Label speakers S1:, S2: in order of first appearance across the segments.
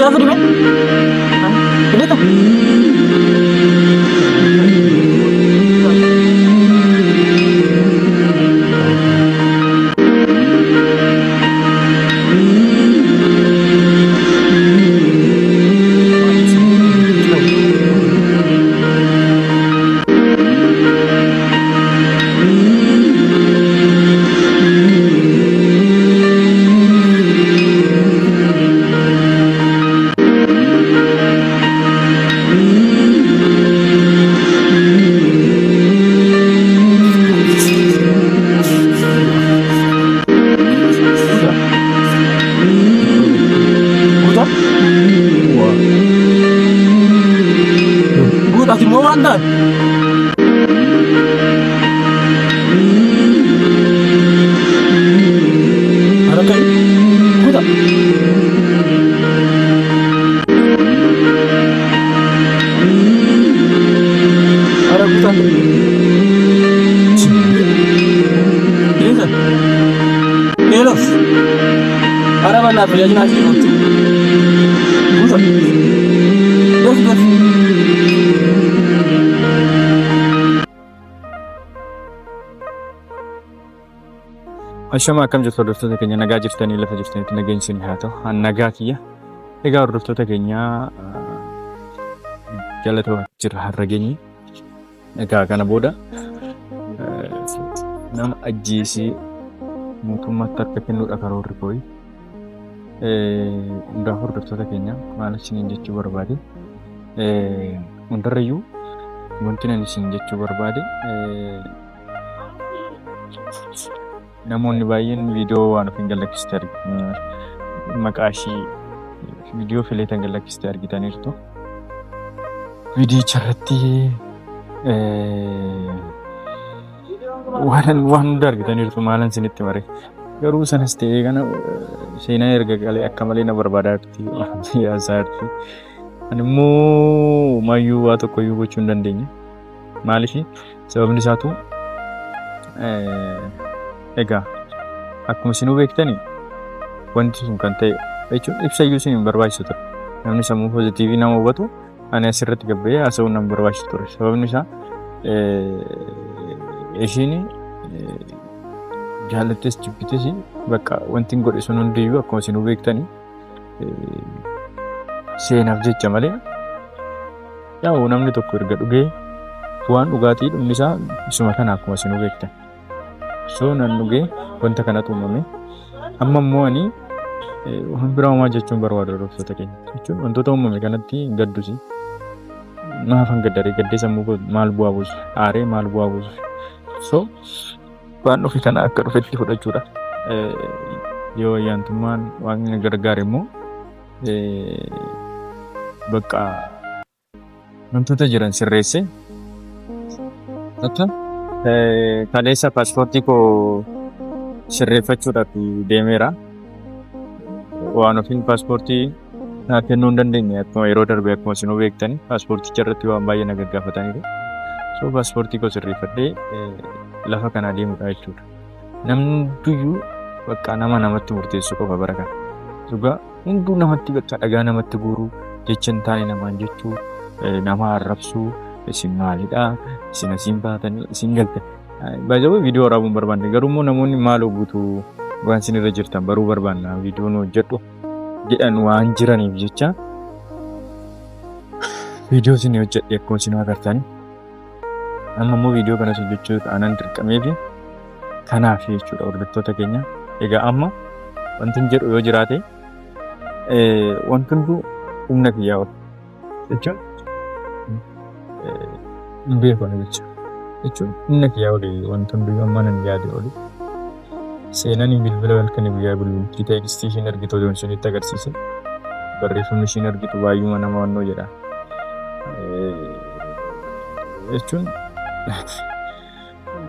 S1: siapa di mana? Ini tuh. Anda. Ada kayak kuda. Ada kuda. Ini kan? Hello. Ada mana punya jenis itu? Kuda. Yes. Ashama akkam jirtu hordoftoota keenya nagaa jirtanii lafa jirtanitti nageenyi isin haa ta'u. An nagaa kiyya. Egaa hordoftoota keenya jaallatoo jira har'a geenye. Egaa kana booda nama ajjeesee mootummaatti harka kennuudha karoorri kooyi. Hundaaf hordoftoota keenya maal isiniin jechuu barbaade. Hundarrayyuu wanti ani isin jechuu barbaade. Namoonni baay'een viidiyoo waan of hin galaksiste maqaa ishii viidiyoo fileetan galaksiste argitaniirtu. Viidiyicha irratti waan hunda argitaniirtu maalan isinitti mare. Garuu sanas ta'ee kana seenaa erga galee akka malee na barbaadaa jirti yaasaa jirti. Ani immoo maayyuu waa tokkoyyuu gochuu hin dandeenye. Maaliif sababni isaatu egaa akkuma isin beektanii wanti sun kan ta'e jechuun ibsayyuu isin hin barbaachisu ture. Namni sammuu poozitiivii nama hubatu ani asirratti gabbee haasa'uu nama barbaachisu ture. Sababni isaa ishiin jaallattes jibbites bakka wanti godhe sun hundiyyuu akkuma isin beektanii seenaaf jecha malee yaa'u namni tokko erga dhugee waan dhugaatii dhumni isaa isuma kana akkuma isin beektan. So nan dhugee wanta kanatu uumame. Amma immoo ani waan biraa uumaa jechuun barbaada hordoftoota keenya. Jechuun wantoota uumame kanatti hin gaddusi. Maafan gaddaree gaddee sammuu maal bu'aa buusu aaree maal bu'aa buusu. So waan dhufe kana akka dhufetti fudhachuudha. Yoo ayyaantummaan waaqni gargaare immoo bakka wantoota jiran sirreesse. Kaleessa paaspoortii koo sirreeffachuudhaaf deemeera. Waan ofiin paaspoortii naa kennuu hin dandeenye akkuma yeroo darbe akkuma isin beektanii paaspoorticha irratti waan baay'ee na gaggaafataniiru. So paaspoortii koo sirreeffadhee lafa kana deemudha jechuudha. Namni hunduyyuu bakka namatti murteessu qofa bara kana. Dhugaa hunduu namatti bakka dhagaa namatti guuruu jecha hin taane namaan jechuu nama arrabsuu isin maalidha isin asiin baatanii isin galte. Baay'ee viidiyoo waraabuun barbaanne garuu immoo namoonni maaloo guutuu waan isin irra jirtan baruu barbaanna viidiyoo nu hojjedhu jedhan waan jiraniif jecha viidiyoo isin hojjedhe akkuma isin agartanii. Amma immoo viidiyoo kanas hojjechuuf aanan dirqamee fi kanaaf jechuudha hordoftoota keenya. Egaa amma wanti hin jedhu yoo jiraate wanti hunduu humna kiyyaa ol jechuudha. Beekona jechuun humna kiyyaa olii wanti hunduyyuu amma nan yaade oli. Seenaan bilbila halkanii guyyaa bilbiltii teekstii ishiin argitu oduun isinitti agarsiise. Barreeffamni ishiin argitu baay'uma nama wannoo jedha. Jechuun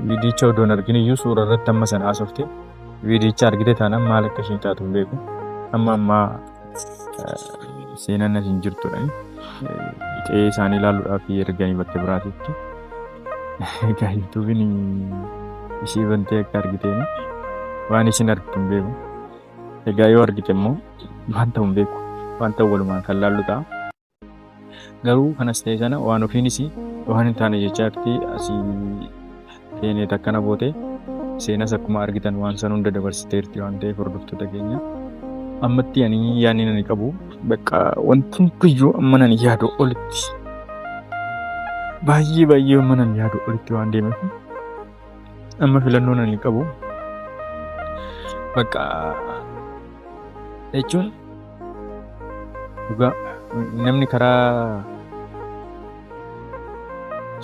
S1: viidiyicha oduun arginiyyuu suura irratti amma sana haasofte viidiyicha argite taanaan maal akka ishiin taatu hin beeku. Amma seenaan asiin jirtudha. Qe'ee isaanii ilaaluudhaaf erganii bakka biraatitti. Egaa yuutuubiin ishii bantee akka argiteen waan isin argitu hin beeku. Egaa yoo argite immoo waan ta'u hin beeku. wanta walumaan kan laallu ta'a. Garuu kanas ta'e sana waan ofiinis waan hin taane jechaatti asii keenyatti akkana boote seenas akkuma argitan waan san hunda dabarsiteerti waan ta'eef hordoftoota keenya. Ammatti ani yaadni ani qabu bakka wanti hundiyyuu amma nan yaadu olitti baay'ee amma nan yaadu olitti waan deemeef amma filannoon ani qabu bakka jechuun dhugaa namni karaa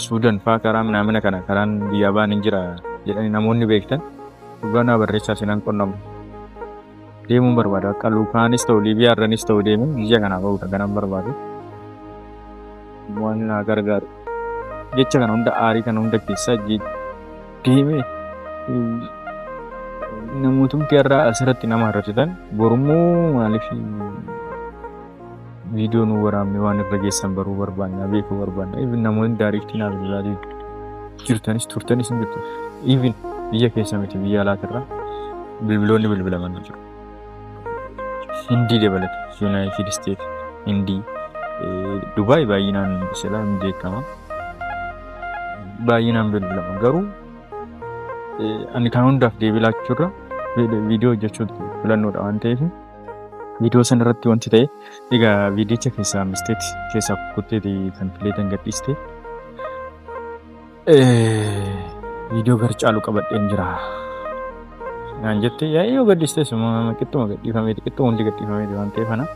S1: Suudaan fa'aa karaa naamina kana karaan biyyaa baan hin jira jedhanii namoonni beektan dhugaa naa barreessaa sinaan qonnamu deemuun barbaada. Akka Luukaanis ta'u Liibiyaa irranis ta'u deemuun biyya kanaa ba'uudha kanan barbaadu. Waan naa gargaaru jecha kana hunda aarii kana hunda keessaa deemee namootumti irraa asirratti nama harratitan borummoo maaliif viidiyoo nu waraabne waan irra geessan baruu barbaanna beekuu barbaanna. Even namoonni daariiktii naaf ilaalaa jirtanis turtanis hin jirtu. Even biyya keessa miti biyya alaatirraa bilbiloonni bilbilaman jiru. Hindii dabalata Yuunaayitid Isteet, Hindii, Dubaay baay'inaan silaa hin beekama. Baay'inaan bilbilama garuu ani kan hundaaf deebii laachuurra viidiyoo hojjechuutu filannoodha waan ta'eef viidiyoo sana irratti wanti ta'e egaa viidiyicha keessaa misteeti keessaa kutteeti kan fileetan gadhiiste viidiyoo gar caalu qabadheen jira naan jette yoo gadhiiste suma qixxuma gadhiifameeti qixxuma hundi gadhiifameeti waan ta'eef ana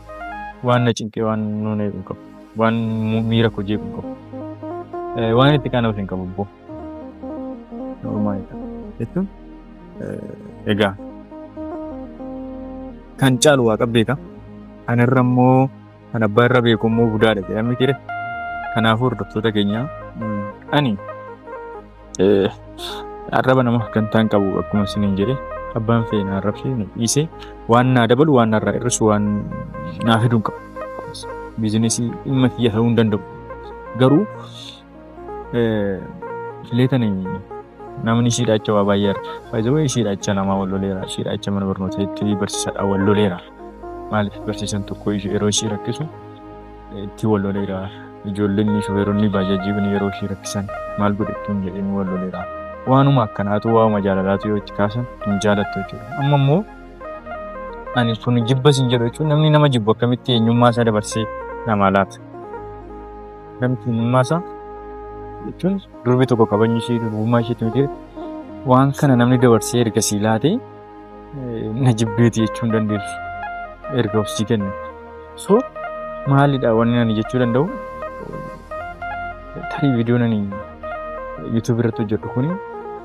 S1: waan na cinqee waan nuun eeguun qabu waan miira koo jeequun qabu waan itti qaana'us hin qabu boo normaalidha jechuun egaa kan caalu waaqa beeka. Anarra immoo kan abbaa irra beeku immoo budaadha jedhamee ture. Kanaafuu hordoftoota keenya ani arraba nama kan ta'an qabu akkuma isiniin jedhe abbaan fe'ee na arrabsee na dhiisee waan naa dabalu waan narraa hir'isu waan naa fiduu qabu. Biizinesii dhimma kiyya ta'uu hin danda'u. Garuu fileetanii namni shiidhaacha waa baay'ee fayyadamu shiidhaacha namaa wal loleera shiidhaacha mana barnootaa itti barsiisadha wal loleera maaliif barsiisan tokko yeroo ishii rakkisu itti wal loleera ijoolleen shofeeronni baajaajii kun yeroo ishii rakkisan maal godhattuun jedheen wal loleera waanuma akkanaatu waanuma jaalalaatu yoo itti kaasan hin jaalattu jechuudha. Amma immoo ani kun jibbas hin jedhu jechuun namni nama jibbu akkamitti eenyummaa isaa dabarsee namaa laata akkamitti eenyummaa isaa jechuun durbi tokko kabajni ishee durbummaa isheetti miti waan kana namni dabarsee erga sii laate na jibbeeti jechuun dandeessu erga of sii kenne. So maalidha wanni ani jechuu danda'u tarii viidiyoon ani yuutuub irratti hojjedhu kuni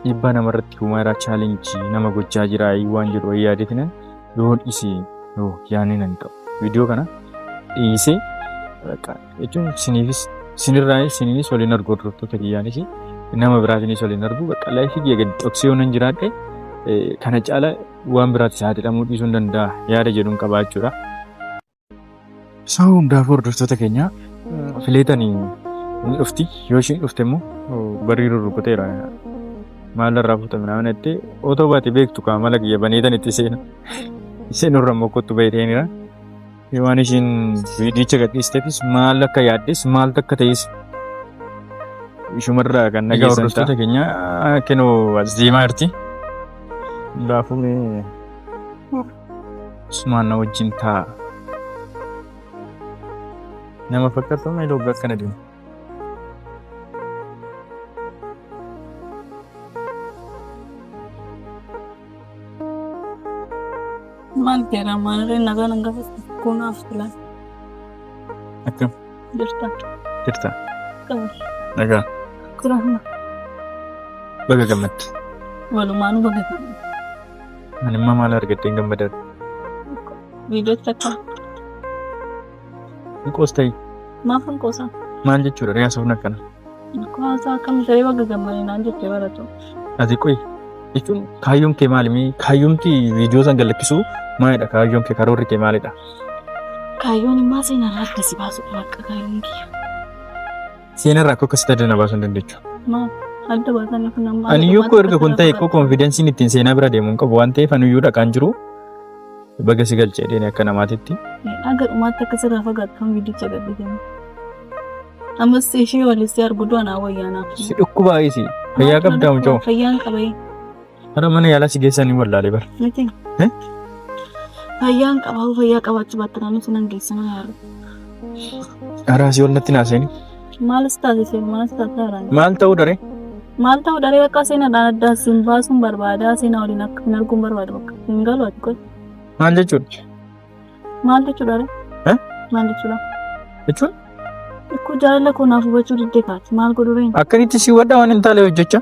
S1: dhiibbaa namarratti uumaa chaalenjii nama gochaa jira waan jedhu yaadeetinan yoo dhiisee yoo yaanni nan qabu viidiyoo kana dhiisee jechuun siniifis sininis waliin argu hordoftoota kiyyaanis nama biraatiinis waliin argu bakka laayifii kiyya gadi dhoksee yoo nan jiraadhe kana caala waan biraatti saaxilamuu dhiisuu hin danda'a yaada jedhuun qabaachuudha. Isaa hundaafuu hordoftoota keenya fileetanii ni dhufti yoo ishiin dhufte immoo barii rurrukuteera maalirraa fuutame nama jettee otoo baate beektu mala kiyya baneetan itti seena isheen irra immoo kottu baay'eenira. Waan ishiin viidiyicha gadhiisteefis maal akka yaaddes maal akka ta'es ishumarraa kan nageessan hordoftoota keenya kenoo deemaa jirti. Hundaafuu Usmaan na wajjin taa'a. Nama fakkaatu amma iloogaa akkana deemu.
S2: Maal keera maalirree nagaan hangafa kunaaf filan.
S1: Akkam? Jirta?
S2: Qabu.
S1: Nagaa?
S2: Kurahna.
S1: Baga gammatti?
S2: Walumaanu baga gammatti.
S1: Ani immoo maal argattee gammadadha?
S2: Viidiyoo takka.
S1: Hinqoos ta'e?
S2: Maaf hinqoosa?
S1: Maal jechuudha riyaasuun akkana?
S2: Hinqoosa akkam ta'ee baga gammadee naan jettee baratu.
S1: Ati qoy jechuun kaayyoon kee maalimi? Kaayyoomti viidiyoo san gallakkisuu maalidha? Kaayyoon kee karoorri kee maalidha?
S2: Kaayyoon immoo seenarraa akkasii baasuu akka kaayyoon kiyya.
S1: Seenarraa akka akkasii adda na baasuu hin dandeechu.
S2: Maal? Adda baasanii kun amma.
S1: Ani yoo erga kun ta'e konfidensiin ittiin seenaa bira deemuun qabu waan ta'eef ani iyyuu dhaqaan jiru. baga si galchee deene akka namaatitti.
S2: Agar umaatti akka sirraa fagaatu kan viidicha gadhiisanii. Ammas ishee walitti arguu anaa wayyaanaa.
S1: Si dhukkubaa isi fayyaa qabdaa mucoo.
S2: Fayyaan qabee.
S1: Hara mana yaalaa si geessanii wallaalee bara.
S2: Miti. Fayyaan qabaa fayyaa qabaachuu baattanaan sunan geessana yaaru.
S1: Araasii ol natti naaseni.
S2: Maalis taasisee maalis taasisaa
S1: Maal ta'uu daree?
S2: Maal ta'uu daree bakka seenaadhaan addaa siin baasuun barbaada seenaa waliin akka hin arguun barbaada bakka hin galu ati kun.
S1: Maal jechuudha?
S2: Maal jechuudha ree? Maal jechuudha?
S1: Jechuun?
S2: Ikkoo jaalala koo naaf hubachuu diddee kaati maal godhu reen?
S1: Akkanitti si waddaa waan hin taane hojjechaa?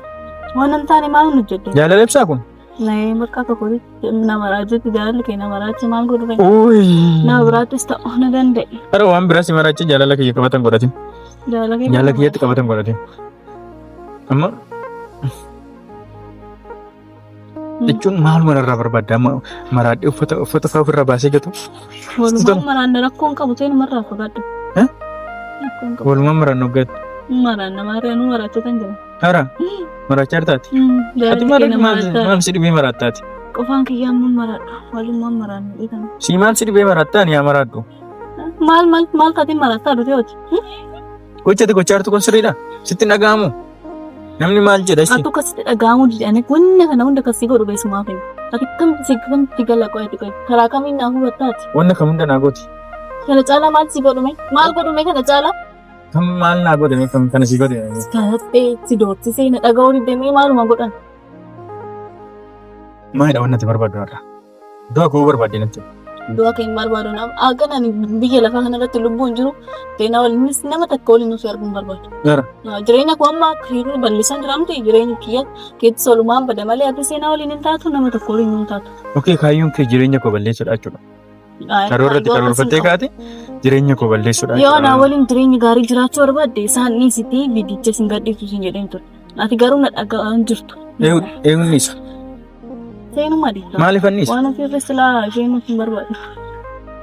S2: Waan hin taane maal hojjedde?
S1: Jaalala ibsaa kun?
S2: Nee bakka tokkotti nama raajuutti jaalala kee nama raachi maal godhu reen?
S1: Ooyi.
S2: Nama biraattis ta'uu na danda'e.
S1: Hara waan biraa si maraachi jaalala kiyya qabatan godhatin. Jaalala kiyyatti qabatan godhatin. Amma jechuun maal manarraa barbaadda maraadhee uffata fa'aa ofirraa baasee gatu.
S2: Walumaan maraan rakkoon qabu ta'e namarraa fagaadhu.
S1: Walumaan maraan hoggaatu.
S2: Maraan namarraa nu maraachuu kan jiru.
S1: Hara maraachaa jirtaati. Ati maal si dhibee maraattaati?
S2: Qofaan kiyyaan mun maraadha. Walumaan maraan dhiitan.
S1: Si maal si dhibee maraattaan yaa maraadhu?
S2: Maal taatiin maraattaa dhufee hojii?
S1: Gochate gochaartu kun sirriidha. Sitti dhaga'amu. Namni maal jedha si?
S2: Atu akkasitti dhaga'amu jedhanii wanna kana hunda akkasii godhu beesumaa fi ati kamti gala qo'eeti qo'e karaa kamiin naa hubattaati?
S1: Wanna kam hunda naa gooti?
S2: Kana caalaa maal si godhume? Maal godhume kana caalaa?
S1: Kam maal naa godhame kam kana si godhame?
S2: Kanatti si doorsisee na dhaga'uu diddamee maaluma godhan?
S1: Maalidha wanna ati barbaaddu har'a? Du'a koo barbaadde natti.
S2: Du'a keenya barbaadu nama akkanaan biyya lafaa kanarratti lubbuun jiru seenaa waliinis nama takka waliin nuti arguun barbaadu. Jireenya koo amma hiruu bal'isan jiraamte jireenya kiyya keetti solumaan bada malee ati seenaa waliin hin taatu nama tokko waliin hin taatu.
S1: Okey kaayyoon kee jireenya koo balleessuudha jechuudha. Karoorratti karoorfattee kaate jireenya koo balleessuudha.
S2: Yoo na waliin jireenya gaarii jiraachuu barbaadde isaan dhiisitii viidicha sin gadhiisu sin jedheen ture. Ati garuu na dhaga'an jirtu.
S1: Eenyuun isa?
S2: Seenuma dhiisaa.
S1: Maaliif anniisa?
S2: Waan ofii irratti silaa isheen hin barbaadu.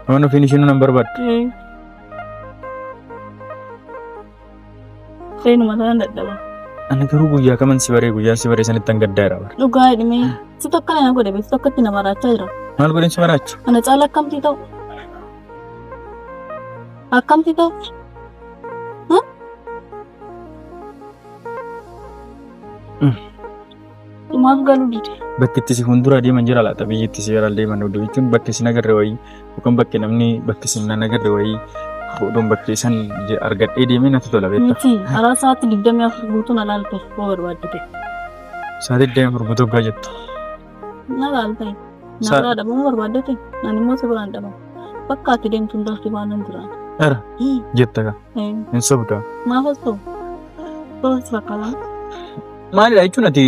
S1: Waan ofiin isheen hin barbaaddu?
S2: Seenuma ta'an dadhaba.
S1: Ani garuu guyyaa kaman si baree guyyaa si baree sanitti an gaddaa jira bara.
S2: Dhugaa hidhimee si tokko na godhe beeku tokkotti na maraachaa jira.
S1: Maal godhin si maraachu?
S2: Kana caala akkamtii ta'u? Akkamtii ta'u? Maaf galuu dide.
S1: Bakki itti si fuuldura deeman jira laata biyyi itti si jala deeman oduu jechuun bakki si nagarre wayii yookaan bakki namni bakki si nagarre wayii fuudhuun bakki isaan argadhee deemee natti tola beektaa.
S2: Miti haraa sa'aatii 24 guutuun alaaltee koo barbaaddate.
S1: Sa'aatii 24 guutuu gaa jettu.
S2: Na laaltee. Narraa dhabamuu barbaaddate ani immoo si biraan dhabamu. Bakka ati deemtu hundaatti waan hin jiraan.
S1: Era jetta gaa. Hin sobdaa.
S2: Maaf as ta'u? Toos fakkaata.
S1: Maalidha jechuun ati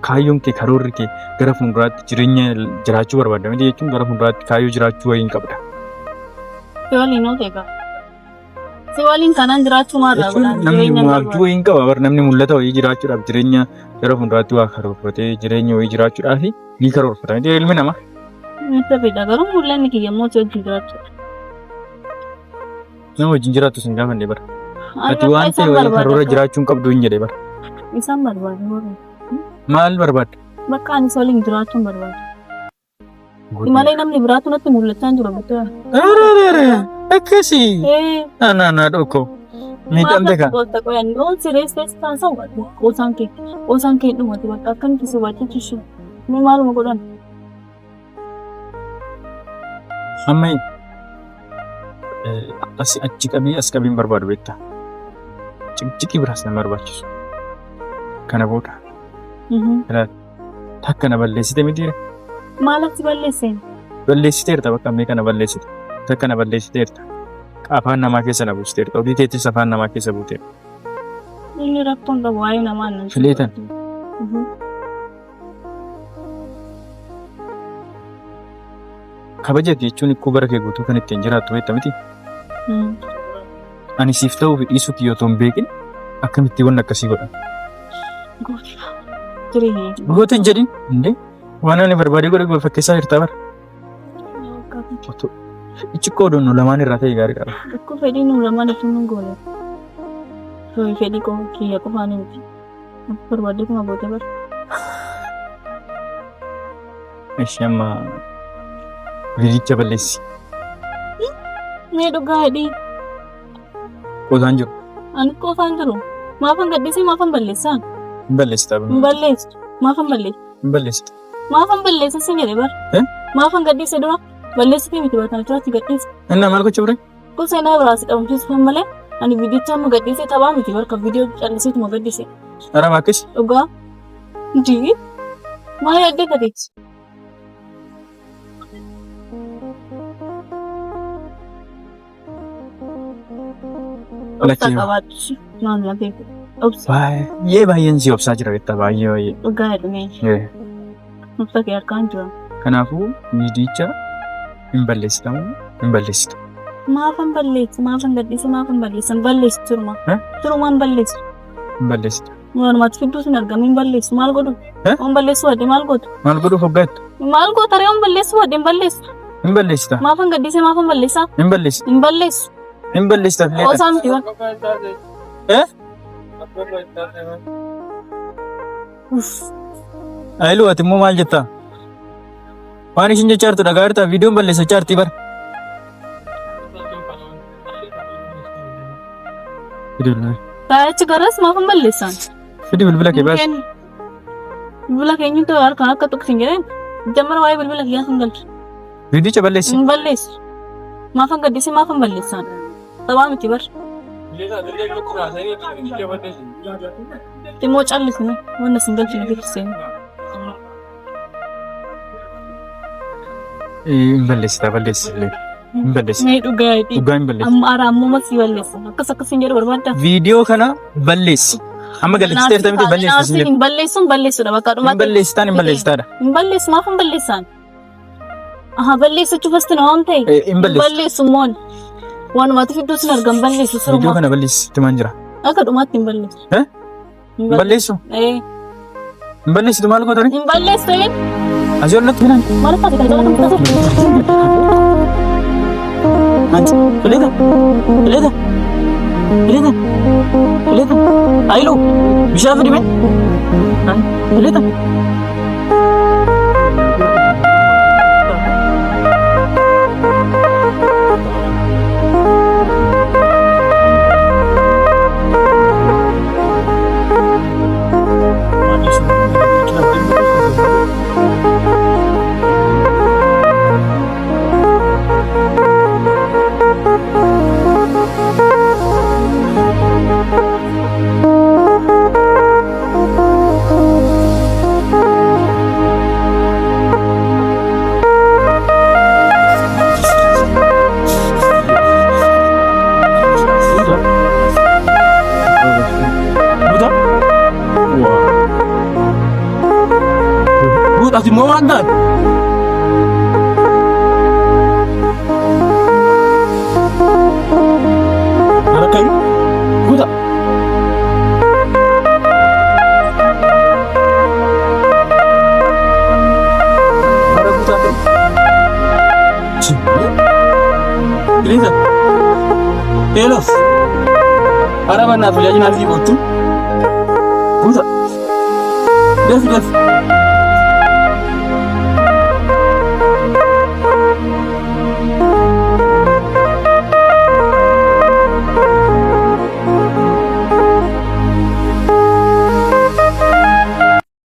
S1: kaayyoon kee karoorri kee gara fuulduraatti jireenya jiraachuu barbaadda miti jechuun gara fuulduraatti kaayyoo jiraachuu wayii hin qabda.
S2: Si waliin oo ta'e si waliin kanaan jiraachuu maarraa godhan
S1: namni waabjuu wayii hin qaba bar namni mul'ata wayii jiraachuudhaaf jireenya gara fuulduraatti waa karoorfatee jireenya wayii jiraachuudhaaf ni karoorfata miti ilmi namaa.
S2: Mita fedha garuu mul'anni kiyya immoo si wajjin jiraachudha.
S1: Nama wajjin jiraattu sin gaafanne bara. Ati waan ta'e wayii karoora jiraachuu hin qabdu hin jedhe bara.
S2: Isaan barbaadu.
S1: Maal barbaadda?
S2: Bakka ani waliin jiraachuun barbaadu. Malee namni biraatu natti mul'achaa jiru bitaa.
S1: Akkasii. Naannaa dhokko. Miidhamte kan.
S2: Goota qoyan doon sireessee taasisaa hubatu. Qoosaan kee dhumati bakka akkamitti si hubachuu ni maaluma godhan.
S1: Amma achi qabii as qabiin barbaadu beektaa. Ciqii biraas nama barbaachisu. Kana booda. Takka na balleessite mitiire.
S2: Maal asi balleesseen?
S1: Balleessiteerta bakka ammee kana balleessite. Takka na balleessiteerta. Afaan namaa keessa na buusteerta. Ofii keettis afaan namaa keessa buuteerta.
S2: Inni rakkoon qabu waa'ee namaa nan.
S1: Fileetan. Kabajati jechuun ikkoo bara kee guutuu kan ittiin jiraattu beekta miti. Ani siif ta'uu fi dhiisuu kiyyoo otoo hin beekin akkamitti wanni akkasii godhan. Goota hin jedhin indee waan ani barbaadee godhe fakkeessaa jirtaa bara. Ichikkoo odoon nu lamaan irraa ta'e gaarii qaba.
S2: Ikkoo fedhii nu lamaan itti nu goone. Fedhii kiyya qofaan miti. Barbaadee kuma goote bara.
S1: Ishee amma Viidicha balleessi.
S2: Mee dhugaadhi.
S1: Qotaan jiru.
S2: Ani qofaan jiru. Maafan gaddisee maafan balleessaa?
S1: Hin balleessitaa.
S2: Hin balleessu. Maafan balleessu.
S1: Hin balleessita.
S2: Maafan balleessa sin jedhe bar. Maafan gaddisee dura balleessitee miti baratan turatti gaddise.
S1: Inni maal gocha bire?
S2: Kun seenaa biraas dhabamsiisuufan malee ani viidicha amma gaddisee taphaa miti barka viidiyoo calliseetuma gaddise.
S1: Arama akkas?
S2: Dhugaa. Jii. Maa yaaddee gadeetti? Obsa qabaatu naan lafee obsa.
S1: Baay'een si obsaa jira beektaa baay'ee.
S2: Dhugaa jedhamee. Obsa kee harkaan jira.
S1: Kanaafuu viidicha hin balleessitamu hin balleessitu.
S2: Maafan balleessu maafan gaddise maafan balleessan balleessu turuma. Turumaan balleessu.
S1: Hin balleessitu.
S2: Walumaatti fidduu sun argamu hin balleessu maal godhu? Waan balleessu wadde maal godhu?
S1: Maal godhu hoggaattu?
S2: Maal godhu taree waan balleessu wadde hin balleessu.
S1: Hin balleessita.
S2: Maafan gaddise maafan balleessaa?
S1: Hin balleessitu.
S2: Hin balleessu.
S1: Hin balleessita.
S2: Osaan miti waan.
S1: Ayilu ati immoo maal jettaa? Waan isin jechaa jirtu dhagaa jirtaa? Viidiyoon balleessachaa jirti bara.
S2: Taayachi garas maafan balleessaan.
S1: Fidi bilbila kee baas.
S2: Bilbila keenyutu harkaan akka tuqsin jedheen jammara waa'ee bilbila kiyyaa sun galchu.
S1: Viidicha balleessi.
S2: Hin balleessu. Maafan gaddise maafan balleessaan. Taphaa miti bar. Immoo callisne wanna sin galchine fikseen.
S1: Hin balleessita balleessillee. Hin balleessi.
S2: Mee dhugaadhi.
S1: Dhugaa hin balleessi.
S2: Amma arammoo masii balleessa. Akkas hin jedhu barbaadda.
S1: Viidiyoo kana balleessi. Amma galchitee jirta miti balleessi.
S2: Hin balleessuun balleessuudha bakka dhumaatti.
S1: Hin balleessitaan hin balleessitaadha.
S2: Hin balleessu maafan balleessaan. Aha balleessachuu fasti na waan ta'e.
S1: Hin
S2: balleessu moon. Waanumatti fidduu sun argam balleessu siruma.
S1: Viidiyoo kana balleessi timaan jira.
S2: Akka dhumaatti hin balleessu.
S1: Hin balleessu? Hin balleessitu maal gootani?
S2: Hin balleessu hin.
S1: Asii ol natti minaan.
S2: Maal taate kan jala kan
S1: Anti, Fileta, Fileta, Fileta, Fileta. Ayilu, bishaan fidi mee? Fileta. Ati mau anda? Ada kayu? Buta. Ada buta tu. Grita. Elos. Ada mana tu? Jadi nanti butuh. Buta. Def.